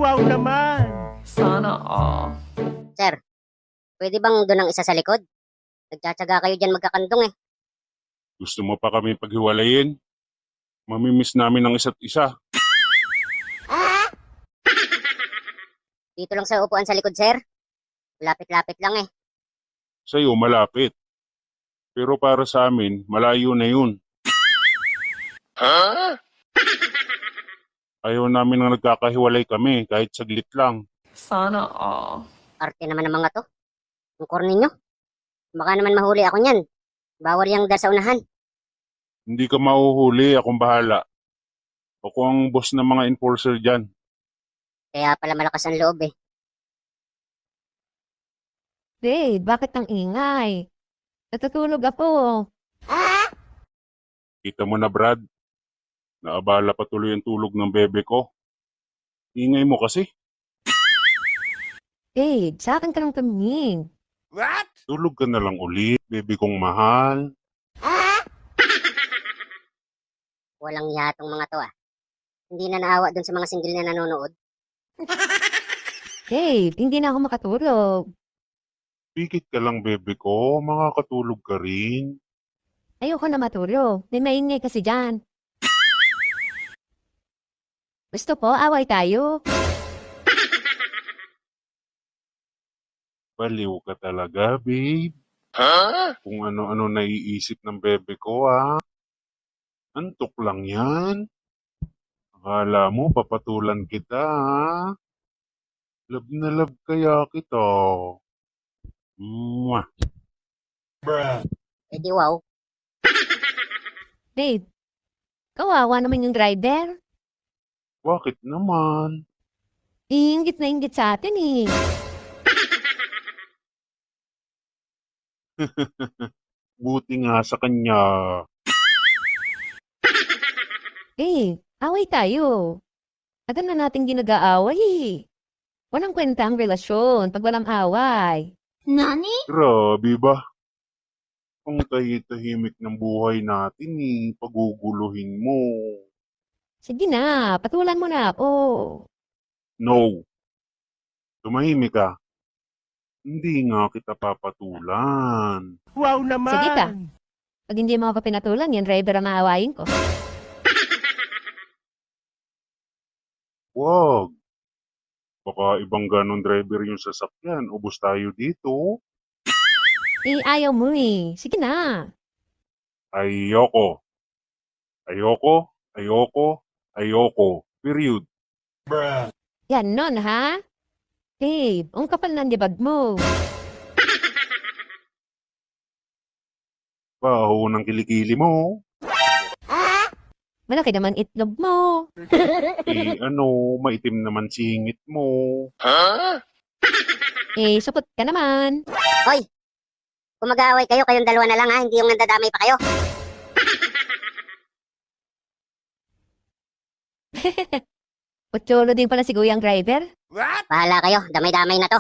Wow naman! Sana all. Sir, pwede bang doon ang isa sa likod? Nagtsatsaga kayo dyan magkakandong eh. Gusto mo pa kami paghiwalayin? Mamimiss namin ang isa't isa. Dito lang sa upuan sa likod, sir. Lapit-lapit lang eh. Sa'yo malapit. Pero para sa amin, malayo na yun. Ayaw namin na nagkakahiwalay kami kahit saglit lang. Sana all. Arte naman ng mga to. Ang corny nyo. Baka naman mahuli ako niyan. Bawal yung dar sa unahan. Hindi ka mahuhuli, akong bahala. Ako ang boss ng mga enforcer dyan. Kaya pala malakas ang loob eh. Dave, bakit ang ingay? Natutulog ako. Kita mo na, Brad. Naabala pa tuloy ang tulog ng bebe ko. Ingay mo kasi. Dave, sa akin ka lang tumingin. Tulog ka na lang ulit, bebe kong mahal. Walang yatong mga to ah. Hindi na naawa dun sa mga single na nanonood. Dave, hindi na ako makatulog. Pikit ka lang, bebe ko. Makakatulog ka rin. Ayoko na matulog. May maingay kasi dyan. Gusto po, away tayo. Baliw ka talaga, babe. Kung ano-ano naiisip ng bebe ko, Antok lang yan. Akala mo, papatulan kita, Love na love kaya kita. Mwah. Eh di wow. Dave, kawawa naman yung driver. Bakit naman? Iingit na ingit sa atin eh. Buti nga sa kanya. Dave, away tayo. Agad na natin ginag-aaway eh. Walang kwenta ang relasyon pag walang away. Grabe ba? Ang tahimik ng buhay natin paguguluhin mo. Sige na, patulan mo na ako. No. Tumahimik ka. Hindi nga kita papatulan. Wow naman! Sige ka. Pag hindi mo ako pinatulan, yan driver ang aawayin ko. Wag. Baka ibang ganon driver yung sasakyan. Ubus tayo dito. Eh, ayaw mo eh. Sige na. Ayoko. Ayoko. Ayoko. Ayoko. Period. Yan nun, ha? Dave, ang kapal ng libag mo. Baho ng kilikili mo. Malaki naman itlog mo. Maitim naman singit mo. Eh, supot ka naman. Hoy! Kung mag-aaway kayo, kayong dalawa na lang ha. Hindi yung nandadamay pa kayo. Putsolo din pala si Guyang driver. Bahala kayo. Damay-damay na to.